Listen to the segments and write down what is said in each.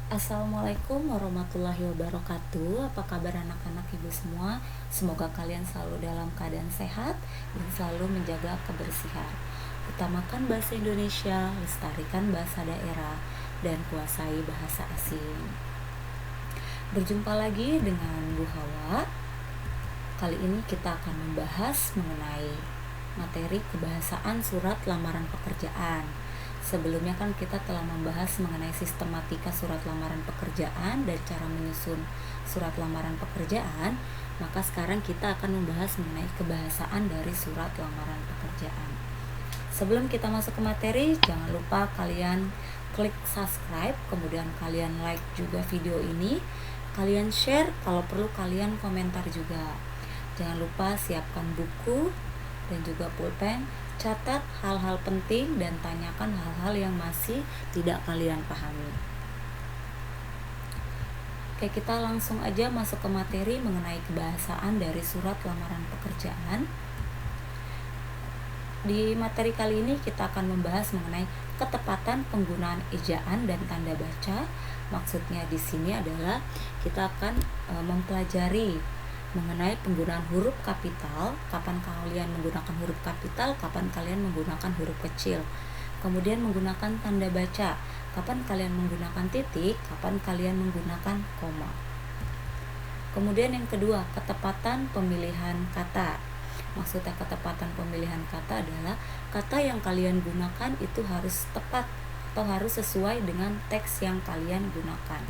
Assalamualaikum warahmatullahi wabarakatuh. Apa kabar anak-anak ibu semua? Semoga kalian selalu dalam keadaan sehat dan selalu menjaga kebersihan. Utamakan bahasa Indonesia, lestarikan bahasa daerah, dan kuasai bahasa asing. Berjumpa lagi dengan Bu Hawa. Kali ini kita akan membahas mengenai materi kebahasaan surat lamaran pekerjaan. Sebelumnya kan kita telah membahas mengenai sistematika surat lamaran pekerjaan dan cara menyusun surat lamaran pekerjaan. Maka sekarang kita akan membahas mengenai kebahasaan dari surat lamaran pekerjaan. Sebelum kita masuk ke materi, jangan lupa kalian klik subscribe, kemudian kalian like juga video ini, kalian share, kalau perlu kalian komentar juga. Jangan lupa siapkan buku dan juga pulpen, catat hal-hal penting dan tanyakan hal-hal yang masih tidak kalian pahami. Oke, kita langsung aja masuk ke materi mengenai kebahasaan dari surat lamaran pekerjaan. Di materi kali ini kita akan membahas mengenai ketepatan penggunaan ejaan dan tanda baca. Maksudnya di sini adalah kita akan mempelajari mengenai penggunaan huruf kapital, kapan kalian menggunakan huruf kapital, kapan kalian menggunakan huruf kecil. Kemudian menggunakan tanda baca, kapan kalian menggunakan titik, kapan kalian menggunakan koma. Kemudian yang kedua, ketepatan pemilihan kata. Maksudnya ketepatan pemilihan kata adalah kata yang kalian gunakan itu harus tepat atau harus sesuai dengan teks yang kalian gunakan.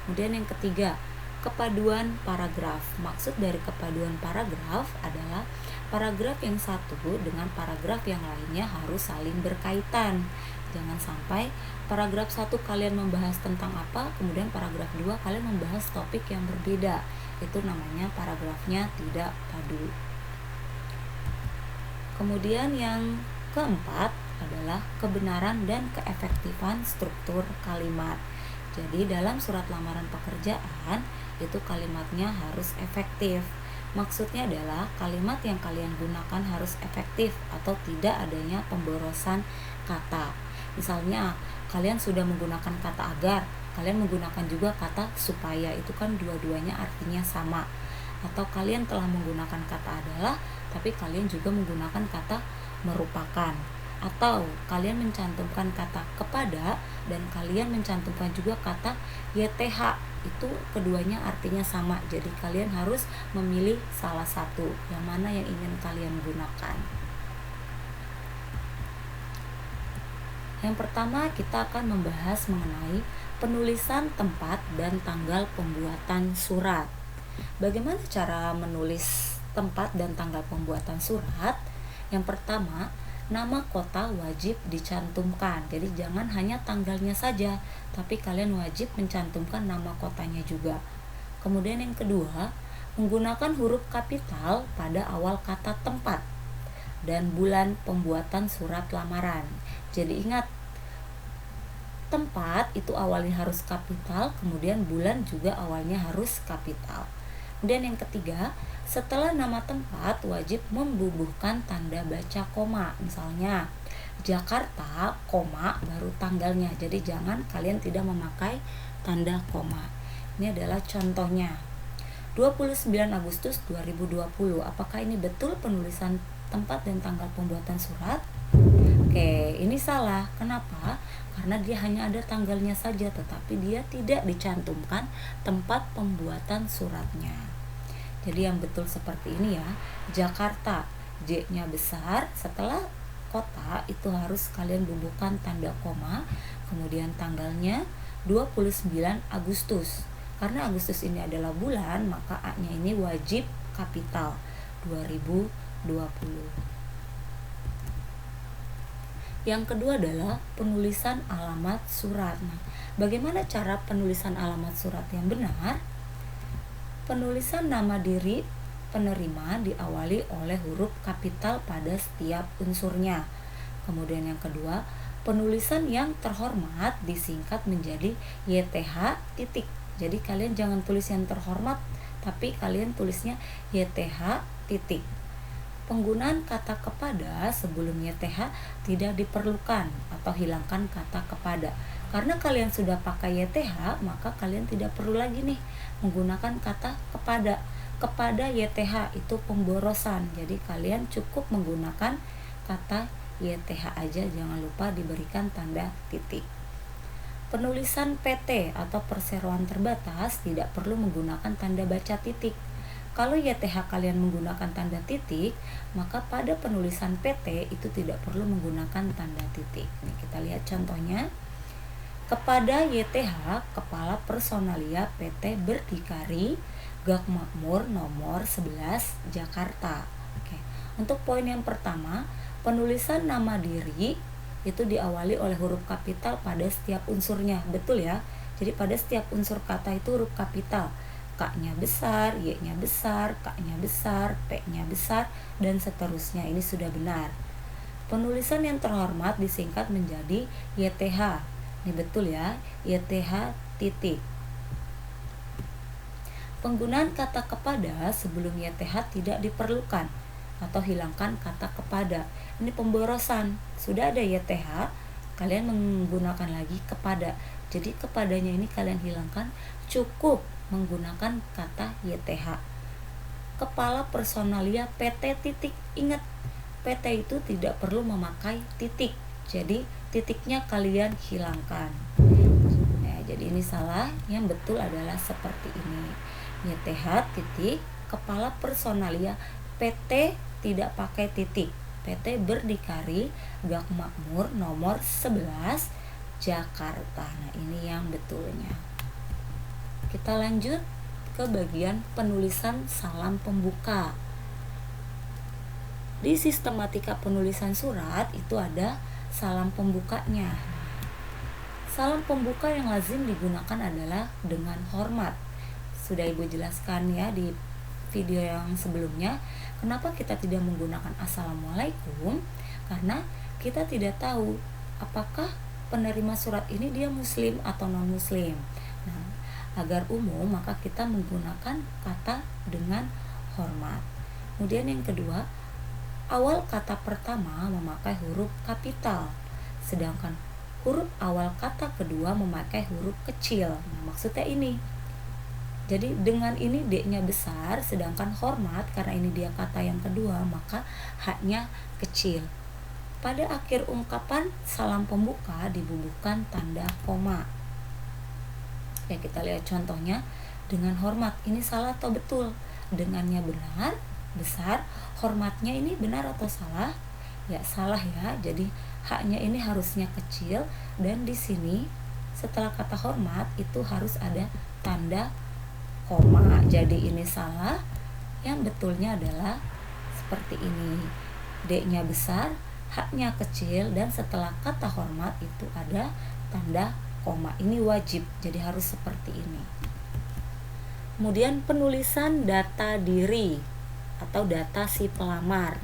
Kemudian yang ketiga, kepaduan paragraf. Maksud dari kepaduan paragraf adalah paragraf yang satu dengan paragraf yang lainnya harus saling berkaitan. Jangan sampai paragraf 1 kalian membahas tentang apa, kemudian paragraf 2 kalian membahas topik yang berbeda. Itu namanya paragrafnya tidak padu. Kemudian yang keempat adalah kebenaran dan keefektifan struktur kalimat. Jadi dalam surat lamaran pekerjaan itu kalimatnya harus efektif. Maksudnya adalah kalimat yang kalian gunakan harus efektif atau tidak adanya pemborosan kata. Misalnya kalian sudah menggunakan kata agar, kalian menggunakan juga kata supaya, itu kan dua-duanya artinya sama. Atau kalian telah menggunakan kata adalah tapi kalian juga menggunakan kata merupakan. Atau kalian mencantumkan kata kepada dan kalian mencantumkan juga kata YTH, itu keduanya artinya sama. Jadi kalian harus memilih salah satu yang mana yang ingin kalian gunakan. Yang pertama kita akan membahas mengenai penulisan tempat dan tanggal pembuatan surat. Bagaimana cara menulis tempat dan tanggal pembuatan surat? Yang pertama, nama kota wajib dicantumkan. Jadi jangan hanya tanggalnya saja, tapi kalian wajib mencantumkan nama kotanya juga. Kemudian yang kedua, menggunakan huruf kapital pada awal kata tempat dan bulan pembuatan surat lamaran. Jadi ingat, tempat itu awalnya harus kapital, kemudian bulan juga awalnya harus kapital. Kemudian yang ketiga, setelah nama tempat wajib membubuhkan tanda baca koma. Misalnya Jakarta, koma, baru tanggalnya. Jadi jangan kalian tidak memakai tanda koma. Ini adalah contohnya. 29 Agustus 2020. Apakah ini betul penulisan tempat dan tanggal pembuatan surat? Oke, ini salah. Kenapa? Karena dia hanya ada tanggalnya saja, tetapi dia tidak dicantumkan tempat pembuatan suratnya. Jadi yang betul seperti ini ya. Jakarta, J-nya besar, setelah kota itu harus kalian bubuhkan tanda koma, kemudian tanggalnya 29 Agustus. Karena Agustus ini adalah bulan, maka A-nya ini wajib kapital 2020. Yang kedua adalah penulisan alamat surat. Nah, bagaimana cara penulisan alamat surat yang benar? Penulisan nama diri penerima diawali oleh huruf kapital pada setiap unsurnya. Kemudian yang kedua, penulisan yang terhormat disingkat menjadi YTH titik. Jadi kalian jangan tulis yang terhormat, tapi kalian tulisnya YTH titik. Penggunaan kata kepada sebelum YTH tidak diperlukan atau hilangkan kata kepada. Karena kalian sudah pakai YTH, maka kalian tidak perlu lagi nih menggunakan kata kepada. Kepada YTH itu pemborosan. Jadi kalian cukup menggunakan kata YTH aja, jangan lupa diberikan tanda titik. Penulisan PT atau perseroan terbatas tidak perlu menggunakan tanda baca titik. Kalau YTH kalian menggunakan tanda titik, maka pada penulisan PT itu tidak perlu menggunakan tanda titik. Nih, kita lihat contohnya. Kepada YTH, Kepala Personalia PT Berdikari, Gak Makmur nomor 11 Jakarta. Oke. Untuk poin yang pertama, penulisan nama diri itu diawali oleh huruf kapital pada setiap unsurnya. Betul ya? Jadi pada setiap unsur kata itu huruf kapital. K-nya besar, Y-nya besar, K-nya besar, P-nya besar, dan seterusnya. Ini sudah benar. Penulisan yang terhormat disingkat menjadi YTH. Ini betul ya, YTH titik. Penggunaan kata kepada sebelum YTH tidak diperlukan atau hilangkan kata kepada. Ini pemborosan. Sudah ada YTH, kalian menggunakan lagi kepada. Jadi kepadanya ini kalian hilangkan, cukup menggunakan kata YTH. Kepala Personalia PT titik. Ingat, PT itu tidak perlu memakai titik. Jadi titiknya kalian hilangkan. Nah, jadi ini salah. Yang betul adalah seperti ini. YTH titik, Kepala Personalia PT tidak pakai titik. PT Berdikari, Gak Makmur nomor 11 Jakarta. Nah, ini yang betulnya. Kita lanjut ke bagian penulisan salam pembuka. Di sistematika penulisan surat itu ada salam pembukanya. Salam pembuka yang lazim digunakan adalah dengan hormat. Sudah Ibu jelaskan ya di video yang sebelumnya, kenapa kita tidak menggunakan Assalamualaikum? Karena kita tidak tahu apakah penerima surat ini dia muslim atau non muslim. Nah, agar umum maka kita menggunakan kata dengan hormat. Kemudian yang kedua, awal kata pertama memakai huruf kapital, sedangkan huruf awal kata kedua memakai huruf kecil. Nah, maksudnya ini. Jadi dengan ini D-nya besar, sedangkan hormat karena ini dia kata yang kedua, maka H-nya kecil. Pada akhir ungkapan salam pembuka dibubuhkan tanda koma. Ya, kita lihat contohnya. Dengan hormat, ini salah atau betul? Dengannya benar, besar. Hormatnya ini benar atau salah? Ya, salah ya. Jadi H-nya ini harusnya kecil, dan di sini setelah kata hormat itu harus ada tanda koma. Jadi ini salah. Yang betulnya adalah seperti ini. D-nya besar, H-nya kecil, dan setelah kata hormat itu ada tanda koma. Ini wajib, jadi harus seperti ini. Kemudian penulisan data diri atau data si pelamar.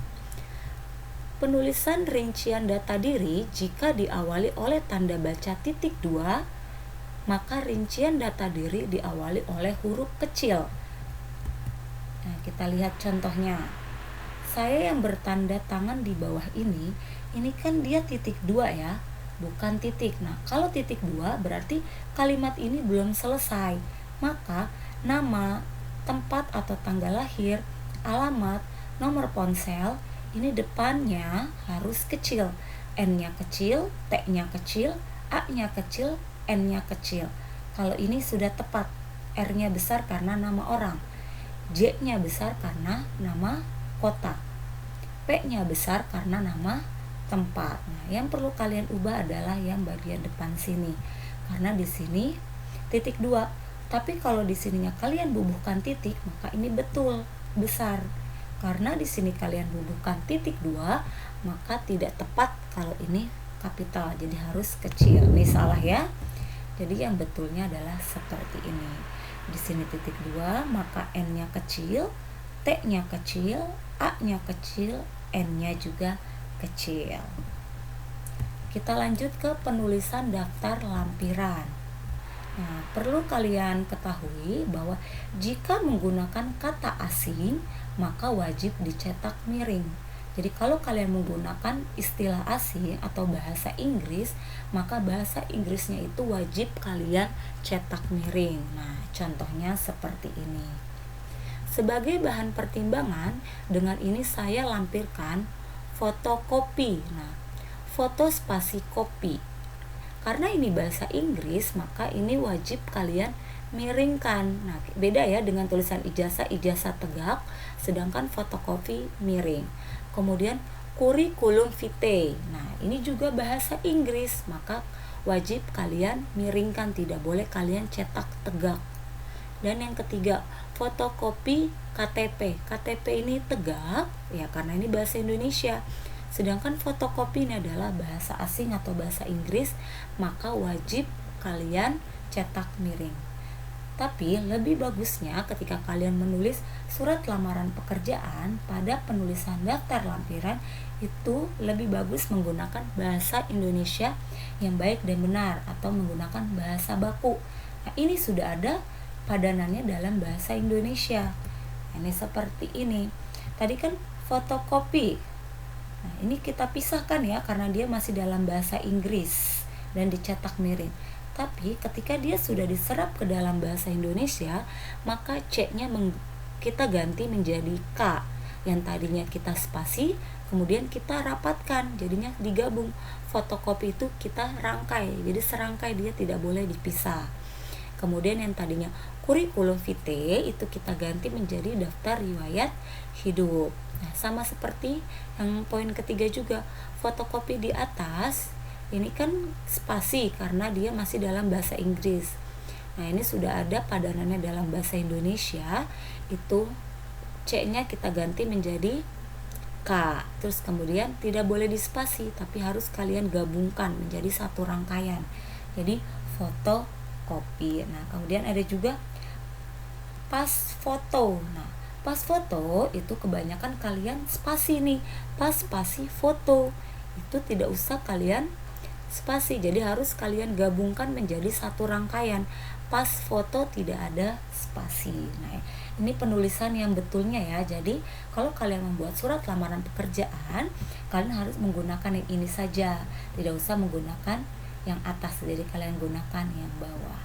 Penulisan rincian data diri jika diawali oleh tanda baca titik 2, maka rincian data diri diawali oleh huruf kecil. Nah, kita lihat contohnya. Saya yang bertanda tangan di bawah ini kan dia titik 2 ya, bukan titik. Nah, kalau titik 2 berarti kalimat ini belum selesai. Maka nama, tempat atau tanggal lahir, alamat, nomor ponsel, ini depannya harus kecil. N-nya kecil, T-nya kecil, A-nya kecil, N-nya kecil. Kalau ini sudah tepat. R-nya besar karena nama orang, J-nya besar karena nama kota, P-nya besar karena nama tempat. Nah, yang perlu kalian ubah adalah yang bagian depan sini. Karena di sini titik 2. Tapi kalau di sininya kalian bubuhkan titik, maka ini betul besar. Karena di sini kalian bubuhkan titik 2, maka tidak tepat kalau ini kapital. Jadi harus kecil. Ini salah ya. Jadi yang betulnya adalah seperti ini. Di sini titik 2, maka N-nya kecil, T-nya kecil, A-nya kecil, N-nya juga kecil. Kita lanjut ke penulisan daftar lampiran. Nah, perlu kalian ketahui bahwa jika menggunakan kata asing, maka wajib dicetak miring. Jadi kalau kalian menggunakan istilah asing atau bahasa Inggris, maka bahasa Inggrisnya itu wajib kalian cetak miring. Nah, contohnya seperti ini. Sebagai bahan pertimbangan, dengan ini saya lampirkan fotokopi. Nah, foto spasi kopi. Karena ini bahasa Inggris, maka ini wajib kalian miringkan. Nah, beda ya dengan tulisan ijazah, ijazah tegak, sedangkan fotokopi miring. Kemudian kurikulum vitae. Nah, ini juga bahasa Inggris, maka wajib kalian miringkan, tidak boleh kalian cetak tegak. Dan yang ketiga, fotokopi KTP. KTP ini tegak ya karena ini bahasa Indonesia. Sedangkan fotokopi ini adalah bahasa asing atau bahasa Inggris, maka wajib kalian cetak miring. Tapi lebih bagusnya ketika kalian menulis surat lamaran pekerjaan, pada penulisan daftar lampiran itu lebih bagus menggunakan bahasa Indonesia yang baik dan benar atau menggunakan bahasa baku. Nah, ini sudah ada padanannya dalam bahasa Indonesia. Ini seperti ini. Tadi kan fotokopi. Nah, ini kita pisahkan ya karena dia masih dalam bahasa Inggris dan dicetak miring. Tapi ketika dia sudah diserap ke dalam bahasa Indonesia, maka C-nya kita ganti menjadi K. Yang tadinya kita spasi, kemudian kita rapatkan, jadinya digabung. Fotokopi itu kita rangkai, jadi serangkai, dia tidak boleh dipisah. Kemudian yang tadinya kurikulum vitae itu kita ganti menjadi daftar riwayat hidup. Nah, sama seperti yang poin ketiga juga, fotokopi di atas ini kan spasi karena dia masih dalam bahasa Inggris. Nah, ini sudah ada padanannya dalam bahasa Indonesia, itu C-nya kita ganti menjadi K. Terus kemudian tidak boleh dispasi, tapi harus kalian gabungkan menjadi satu rangkaian. Jadi fotokopi. Nah, kemudian ada juga pas foto. Nah, pas foto itu kebanyakan kalian spasi nih. Pas spasi foto itu tidak usah kalian spasi, jadi harus kalian gabungkan menjadi satu rangkaian. Pas foto tidak ada spasi. Nah, ini penulisan yang betulnya ya. Jadi kalau kalian membuat surat lamaran pekerjaan, kalian harus menggunakan yang ini saja, tidak usah menggunakan yang atas, jadi kalian gunakan yang bawah.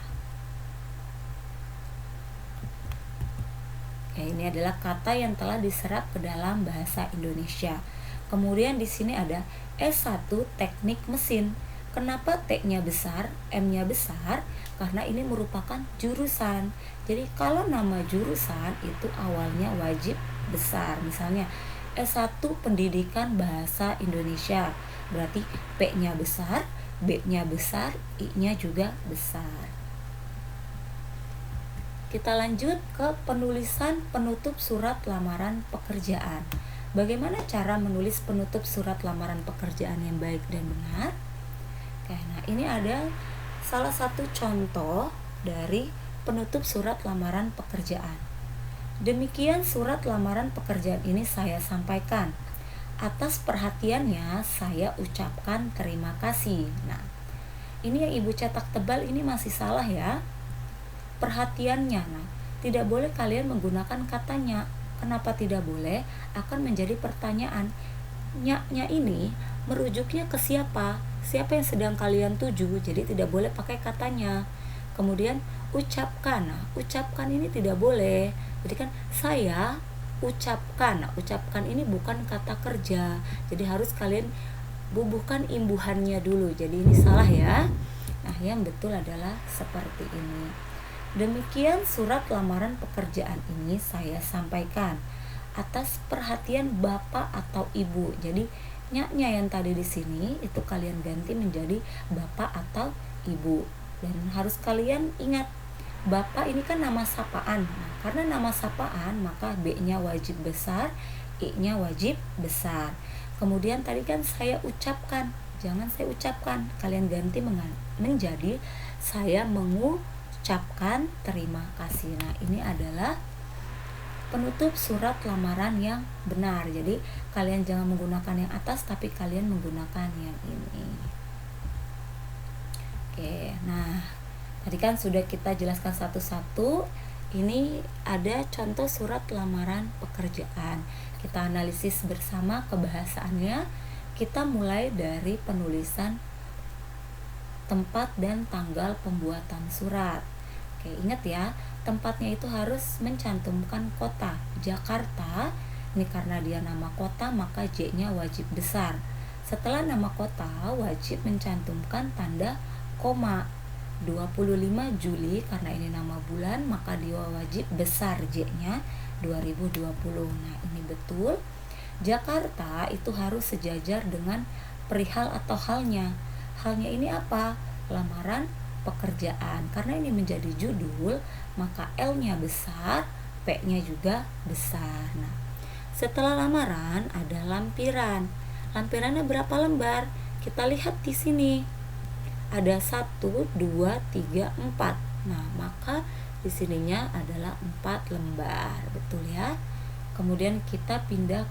Oke, ini adalah kata yang telah diserap ke dalam bahasa Indonesia. Kemudian di sini ada S1 teknik mesin. Kenapa T-nya besar, M-nya besar? Karena ini merupakan jurusan. Jadi kalau nama jurusan itu awalnya wajib besar. Misalnya S1 Pendidikan Bahasa Indonesia. Berarti P-nya besar, B-nya besar, I-nya juga besar. Kita lanjut ke penulisan penutup surat lamaran pekerjaan. Bagaimana cara menulis penutup surat lamaran pekerjaan yang baik dan benar? Nah, ini ada salah satu contoh dari penutup surat lamaran pekerjaan. Demikian surat lamaran pekerjaan ini saya sampaikan. Atas perhatiannya saya ucapkan terima kasih. Nah, ini yang ibu cetak tebal ini masih salah ya. Perhatiannya. Nah, tidak boleh kalian menggunakan katanya. Kenapa tidak boleh? Akan menjadi pertanyaan. Nya ini merujuknya ke siapa? Siapa yang sedang kalian tuju? Jadi tidak boleh pakai katanya. Kemudian ucapkan. Nah, ucapkan ini tidak boleh. Jadi kan saya ucapkan. Nah, ucapkan ini bukan kata kerja. Jadi harus kalian bubuhkan imbuhannya dulu. Jadi ini salah ya. Nah, yang betul adalah seperti ini. Demikian surat lamaran pekerjaan ini saya sampaikan atas perhatian Bapak atau Ibu. Jadi nya yang tadi di sini itu kalian ganti menjadi Bapak atau Ibu. Dan harus kalian ingat, Bapak ini kan nama sapaan. Nah, karena nama sapaan maka B-nya wajib besar, I-nya wajib besar. Kemudian tadi kan saya ucapkan, jangan saya ucapkan, kalian ganti menjadi saya mengucapkan terima kasih. Nah, ini adalah penutup surat lamaran yang benar. Jadi kalian jangan menggunakan yang atas, tapi kalian menggunakan yang ini. Oke, nah tadi kan sudah kita jelaskan satu-satu. Ini ada contoh surat lamaran pekerjaan. Kita analisis bersama kebahasaannya. Kita mulai dari penulisan tempat dan tanggal pembuatan surat. Oke, ingat ya, tempatnya itu harus mencantumkan kota Jakarta. Ini karena dia nama kota, maka J-nya wajib besar. Setelah nama kota, wajib mencantumkan tanda koma. 25 Juli, karena ini nama bulan, maka dia wajib besar J-nya 2020. Nah, ini betul. Jakarta itu harus sejajar dengan perihal atau halnya. Halnya ini apa? Lamaran pekerjaan. Karena ini menjadi judul, maka L-nya besar, P-nya juga besar. Nah, setelah lamaran ada lampiran. Lampirannya berapa lembar? Kita lihat di sini. Ada 1, 2, 3, 4. Nah, maka di sininya adalah 4 lembar. Betul ya? Kemudian kita pindah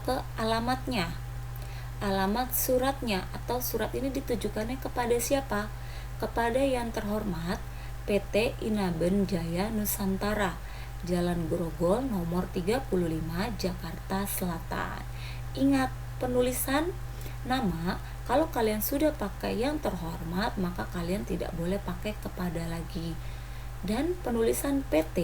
ke alamatnya. Alamat suratnya, atau surat ini ditujukannya kepada siapa? Kepada yang terhormat PT Inaben Jaya Nusantara, Jalan Grogol nomor 35, Jakarta Selatan. Ingat, penulisan nama, kalau kalian sudah pakai yang terhormat, maka kalian tidak boleh pakai kepada lagi. Dan penulisan PT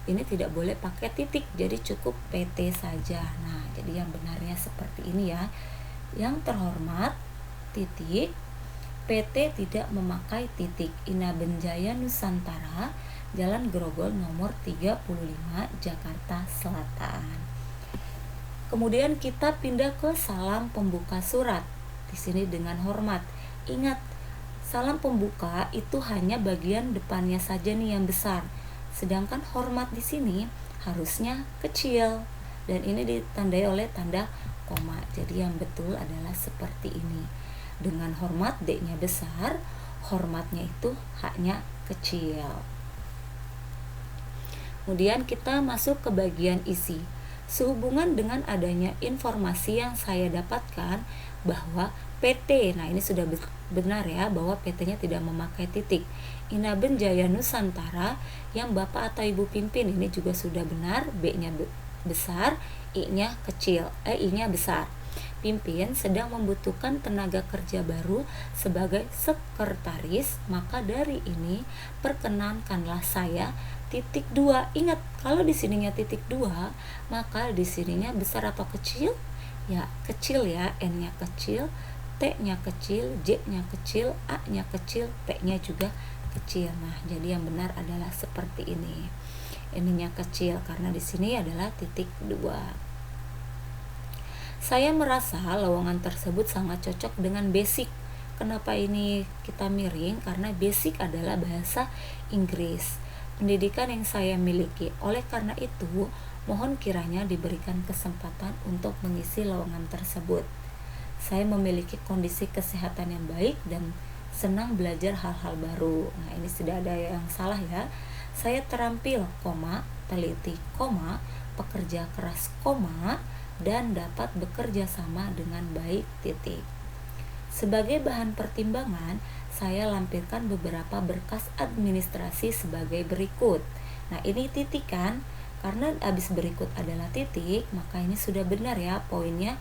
ini tidak boleh pakai titik, jadi cukup PT saja. Nah, jadi yang benarnya seperti ini ya. Yang terhormat titik, PT tidak memakai titik. Inaben Jaya Nusantara, Jalan Grogol nomor 35, Jakarta Selatan. Kemudian kita pindah ke salam pembuka surat. Di sini dengan hormat. Ingat, salam pembuka itu hanya bagian depannya saja nih yang besar. Sedangkan hormat di sini harusnya kecil, dan ini ditandai oleh tanda koma. Jadi yang betul adalah seperti ini. Dengan hormat D-nya besar, hormatnya itu H-nya kecil. Kemudian kita masuk ke bagian isi. Sehubungan dengan adanya informasi yang saya dapatkan bahwa PT, nah ini sudah benar ya, bahwa PT-nya tidak memakai titik. Inaben Jaya Nusantara yang Bapak atau Ibu pimpin, ini juga sudah benar, B-nya besar, I-nya kecil, I-nya besar. Pimpin sedang membutuhkan tenaga kerja baru sebagai sekretaris, maka dari ini perkenankanlah saya titik 2. Ingat, kalau di sininya titik 2, maka di sininya besar atau kecil? Ya, kecil ya, N-nya kecil, T-nya kecil, J-nya kecil, A-nya kecil, P-nya juga kecil. Nah, jadi yang benar adalah seperti ini. N-nya kecil karena di sini adalah titik 2. Saya merasa lowongan tersebut sangat cocok dengan basic. Kenapa ini kita miring? Karena basic adalah bahasa Inggris, pendidikan yang saya miliki. Oleh karena itu, mohon kiranya diberikan kesempatan untuk mengisi lowongan tersebut. Saya memiliki kondisi kesehatan yang baik dan senang belajar hal-hal baru. Nah, ini sudah ada yang salah ya. Saya terampil, teliti, pekerja keras, dan dapat bekerja sama dengan baik, titik. Sebagai bahan pertimbangan, saya lampirkan beberapa berkas administrasi sebagai berikut. Nah, ini titik kan? Karena habis berikut adalah titik, maka ini sudah benar ya poinnya.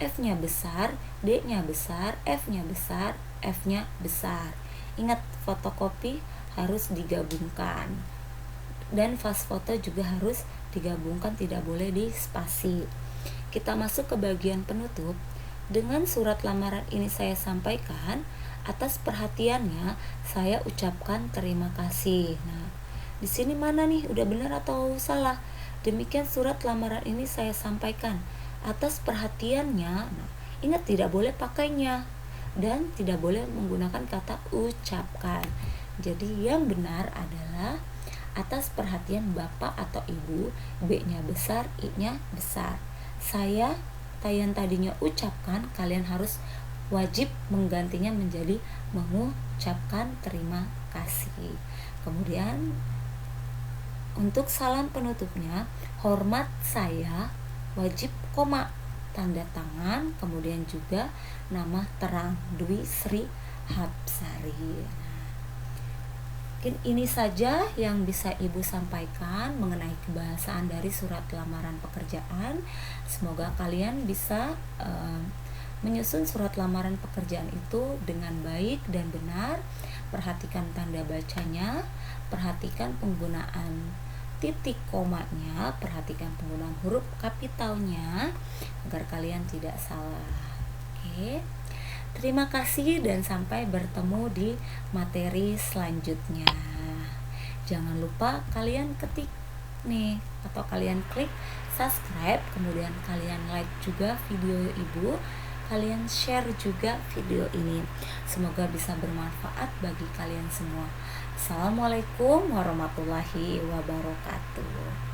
F-nya besar, D-nya besar, F-nya besar, F-nya besar. Ingat, fotokopi harus digabungkan. Dan fast foto juga harus digabungkan, tidak boleh di spasi. Kita masuk ke bagian penutup. Dengan surat lamaran ini saya sampaikan, atas perhatiannya saya ucapkan terima kasih. Nah, di sini mana nih, udah benar atau salah? Demikian surat lamaran ini saya sampaikan atas perhatiannya. Nah, ingat tidak boleh pakainya dan tidak boleh menggunakan kata ucapkan. Jadi yang benar adalah atas perhatian Bapak atau Ibu, B-nya besar, I-nya besar. Saya yang tadinya ucapkan, kalian harus wajib menggantinya menjadi mengucapkan terima kasih. Kemudian untuk salam penutupnya, hormat saya, wajib koma, tanda tangan, kemudian juga nama terang, Dwi Sri Hapsari. Mungkin ini saja yang bisa Ibu sampaikan mengenai kebahasaan dari surat lamaran pekerjaan. Semoga kalian bisa menyusun surat lamaran pekerjaan itu dengan baik dan benar. Perhatikan tanda bacanya, perhatikan penggunaan titik komanya, perhatikan penggunaan huruf kapitalnya agar kalian tidak salah. Oke. Terima kasih dan sampai bertemu di materi selanjutnya. Jangan lupa kalian ketik nih atau kalian klik subscribe, kemudian kalian like juga video Ibu, kalian share juga video ini. Semoga bisa bermanfaat bagi kalian semua. Assalamualaikum warahmatullahi wabarakatuh.